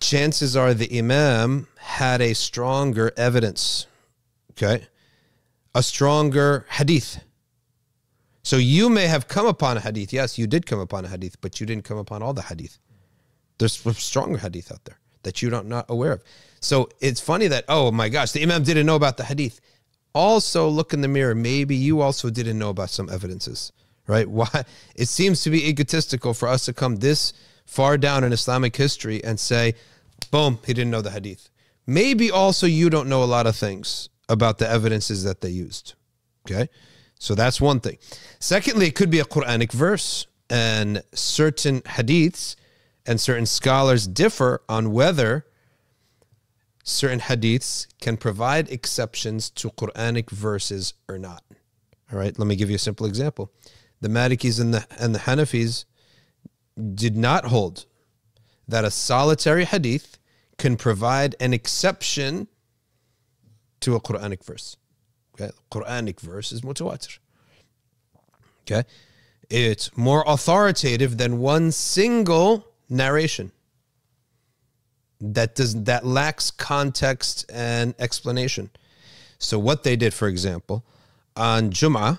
chances are the Imam had a stronger evidence, okay? A stronger hadith. So you may have come upon a hadith. Yes, you did come upon a hadith, but you didn't come upon all the hadith. There's stronger hadith out there that you're not aware of. So it's funny that, oh my gosh, the Imam didn't know about the hadith. Also look in the mirror. Maybe you also didn't know about some evidences, right? Why? It seems to be egotistical for us to come this far down in Islamic history and say, boom, he didn't know the hadith. Maybe also you don't know a lot of things about the evidences that they used, okay? So that's one thing. Secondly, it could be a Quranic verse, and certain hadiths and certain scholars differ on whether certain hadiths can provide exceptions to Quranic verses or not. All right, let me give you a simple example. The Malikis and the Hanafis did not hold that a solitary hadith can provide an exception to a Quranic verse. Okay, Quranic verse is mutawatir. Okay, it's more authoritative than one single narration that lacks context and explanation. So what they did, for example, on Jum'ah,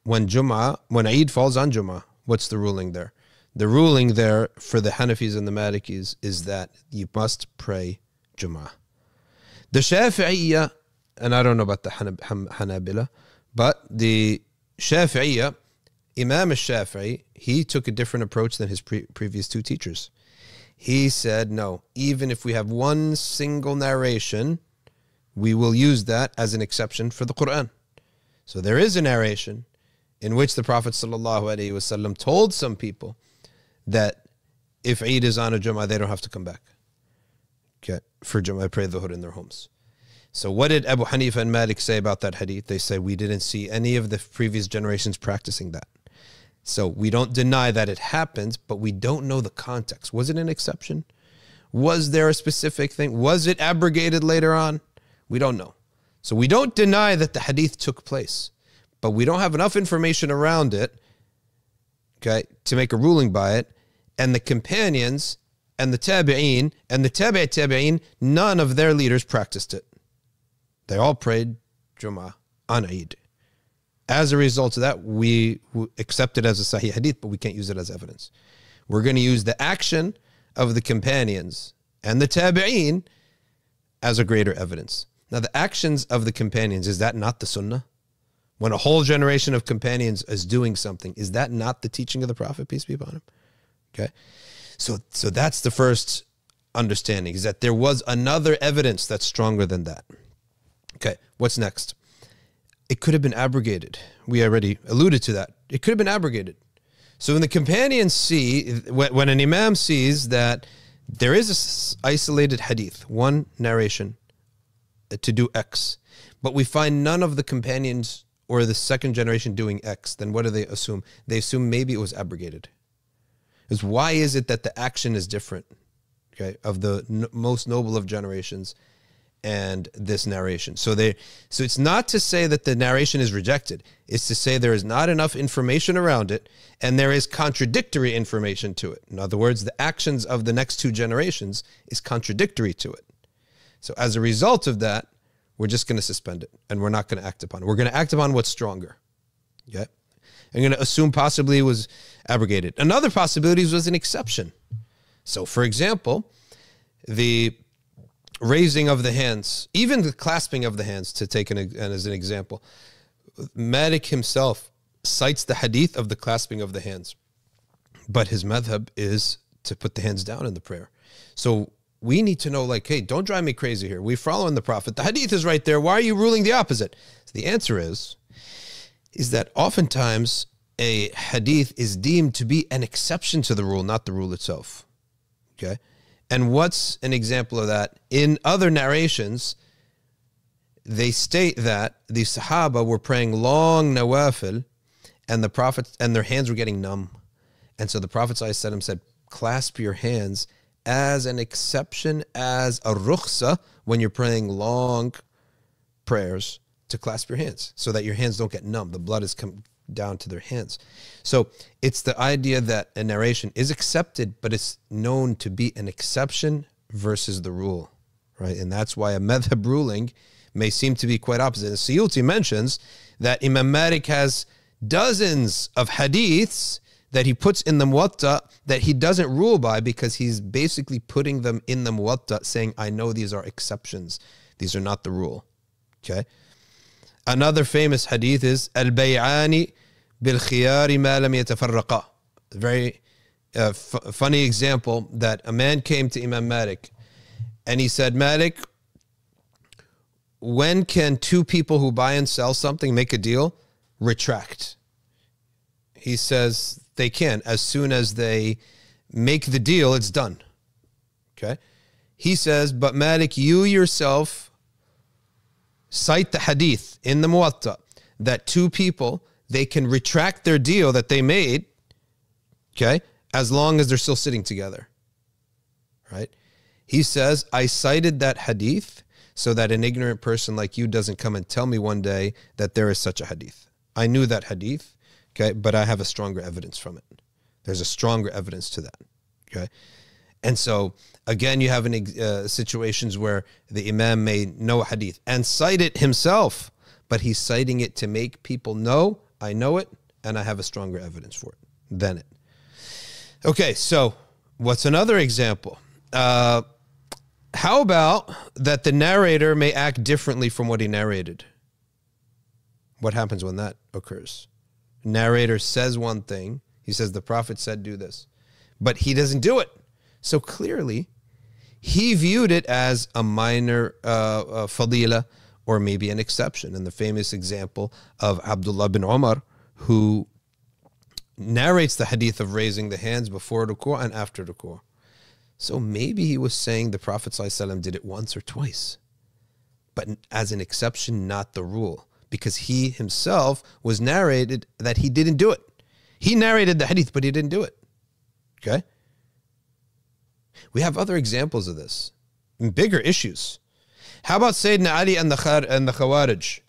when Eid falls on Jum'ah, what's the ruling there? The ruling there for the Hanafis and the Malikis is that you must pray Jum'ah. The Shafi'iyya, and I don't know about the Hanabila, but the Shafi'iyya, Imam al-Shafi'i, he took a different approach than his previous two teachers. He said, no, even if we have one single narration, we will use that as an exception for the Quran. So there is a narration in which the Prophet ﷺ told some people that if Eid is on a Jum'ah, they don't have to come back. Okay, for Jum'ah, pray Dhuhr in their homes. So what did Abu Hanifa and Malik say about that hadith? They say, we didn't see any of the previous generations practicing that. So we don't deny that it happened, but we don't know the context. Was it an exception? Was there a specific thing? Was it abrogated later on? We don't know. So we don't deny that the hadith took place, but we don't have enough information around it, okay, to make a ruling by it. And the companions and the tabi'een and the tabi'een, none of their leaders practiced it. They all prayed Jum'ah on Eid. As a result of that, we accept it as a Sahih hadith, but we can't use it as evidence. We're going to use the action of the companions and the tabi'een as a greater evidence. Now, the actions of the companions, is that not the sunnah? When a whole generation of companions is doing something, is that not the teaching of the Prophet, peace be upon him? Okay, so that's the first understanding, is that there was another evidence that's stronger than that. Okay, what's next? It could have been abrogated. We already alluded to that. It could have been abrogated. So when the companions see, when an Imam sees that there is an isolated hadith, one narration to do X, but we find none of the companions or the second generation doing X, then what do they assume? They assume maybe it was abrogated. Because why is it that the action is different, okay, of the most noble of generations and this narration? So it's not to say that the narration is rejected. It's to say there is not enough information around it, and there is contradictory information to it. In other words, the actions of the next two generations is contradictory to it. So as a result of that, we're just going to suspend it, and we're not going to act upon it. We're going to act upon what's stronger. Okay? I'm going to assume possibly it was abrogated. Another possibility was an exception. So, for example, the raising of the hands, even the clasping of the hands, to take as an example, Malik himself cites the hadith of the clasping of the hands, but his madhab is to put the hands down in the prayer. So we need to know, like, hey, don't drive me crazy here. We're following the Prophet. The hadith is right there. Why are you ruling the opposite? So the answer is that oftentimes a hadith is deemed to be an exception to the rule, not the rule itself. Okay? And what's an example of that? In other narrations, they state that the Sahaba were praying long nawafil, and the Prophet and their hands were getting numb. And so the Prophet ﷺ said, clasp your hands as an exception, as a rukhsa, when you're praying long prayers, to clasp your hands so that your hands don't get numb. The blood is come down to their hands. So it's the idea that a narration is accepted, but it's known to be an exception versus the rule, right? And that's why a madhab ruling may seem to be quite opposite. And Suyuti mentions that Imam Malik has dozens of hadiths that he puts in the Muwatta that he doesn't rule by, because he's basically putting them in the Muwatta, saying, I know these are exceptions. These are not the rule. Okay. Another famous hadith is Al-Bay'ani bil-khiyari ma lam yatafarraqa. Very funny example that a man came to Imam Malik and he said, Malik, when can two people who buy and sell something, make a deal, retract? He says they can. As soon as they make the deal, it's done. Okay. He says, but Malik, you yourself cite the hadith in the Muwatta that two people, they can retract their deal that they made, okay, as long as they're still sitting together, right? He says, I cited that hadith so that an ignorant person like you doesn't come and tell me one day that there is such a hadith. I knew that hadith, okay, but I have a stronger evidence from it. There's a stronger evidence to that, okay? And so, again, you have situations where the Imam may know a hadith and cite it himself, but he's citing it to make people know, I know it, and I have a stronger evidence for it than it. Okay, so what's another example? How about that the narrator may act differently from what he narrated? What happens when that occurs? Narrator says one thing. He says the Prophet said do this, but he doesn't do it. So clearly, he viewed it as a minor fadila, or maybe an exception. And the famous example of Abdullah bin Umar, who narrates the hadith of raising the hands before ruku' and after ruku'. So maybe he was saying the Prophet ﷺ did it once or twice, but as an exception, not the rule, because he himself was narrated that he didn't do it. He narrated the hadith, but he didn't do it. Okay? We have other examples of this, bigger issues. How about Sayyidina Ali and the Khawarij?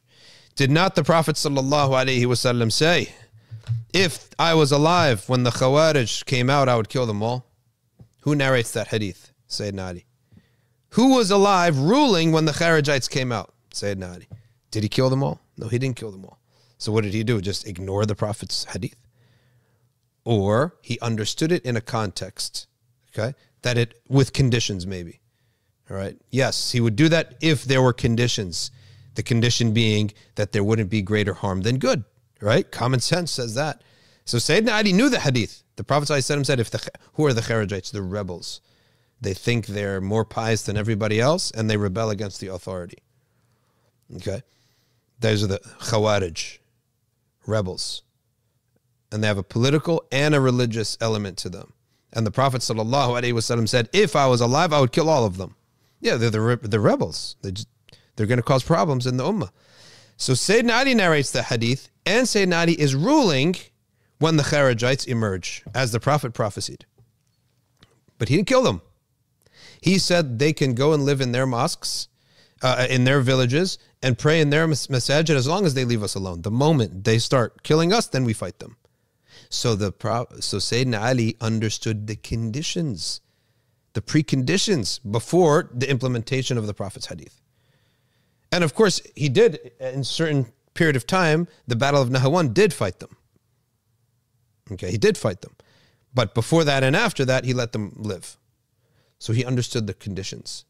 Did not the Prophet ﷺ say, if I was alive when the Khawarij came out, I would kill them all? Who narrates that hadith? Sayyidina Ali. Who was alive ruling when the Kharijites came out? Sayyidina Ali. Did he kill them all? No, he didn't kill them all. So what did he do? Just ignore the Prophet's hadith? Or he understood it in a context, okay? That it, with conditions maybe, all right? Yes, he would do that if there were conditions. The condition being that there wouldn't be greater harm than good, right? Common sense says that. So Sayyidina Ali knew the hadith. The Prophet ﷺ said, who are the Kharijites? The rebels. They think they're more pious than everybody else, and they rebel against the authority. Okay? Those are the Khawarij, rebels. And they have a political and a religious element to them. And the Prophet ﷺ said, if I was alive, I would kill all of them. Yeah, they're the rebels. They're going to cause problems in the ummah. So Sayyidina Ali narrates the hadith, and Sayyidina Ali is ruling when the Kharijites emerge, as the Prophet prophesied. But he didn't kill them. He said they can go and live in their mosques, in their villages, and pray in their masajid as long as they leave us alone. The moment they start killing us, then we fight them. So Sayyidina Ali understood the conditions, the preconditions before the implementation of the Prophet's hadith. And of course, he did, in a certain period of time, the Battle of Nahwan did fight them. Okay, he did fight them. But before that and after that, he let them live. So he understood the conditions.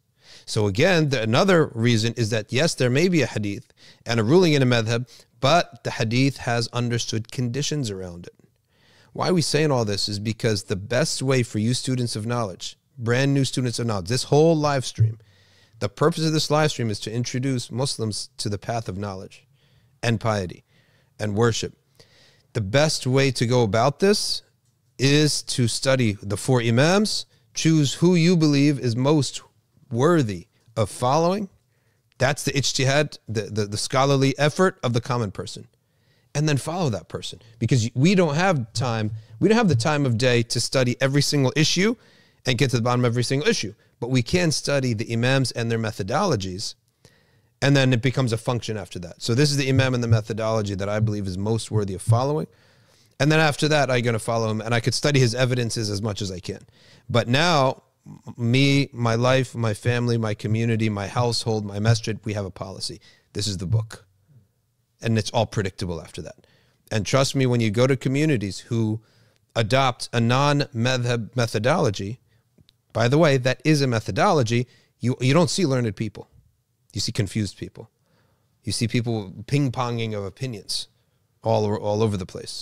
So again, another reason is that, yes, there may be a hadith and a ruling in a madhab, but the hadith has understood conditions around it. Why are we saying all this is because the best way for you students of knowledge, brand new students of knowledge, this whole live stream, the purpose of this live stream is to introduce Muslims to the path of knowledge and piety and worship. The best way to go about this is to study the four Imams, choose who you believe is most worthy of following. That's the ijtihad, the scholarly effort of the common person. And then follow that person, because we don't have time. We don't have the time of day to study every single issue and get to the bottom of every single issue. But we can study the Imams and their methodologies, and then it becomes a function after that. So this is the Imam and the methodology that I believe is most worthy of following. And then after that, I'm going to follow him, and I could study his evidences as much as I can. But now me, my life, my family, my community, my household, my masjid, we have a policy. This is the book. And it's all predictable after that. And trust me, when you go to communities who adopt a non-madhab methodology, by the way, that is a methodology, you don't see learned people. You see confused people. You see people ping-ponging of opinions all over the place.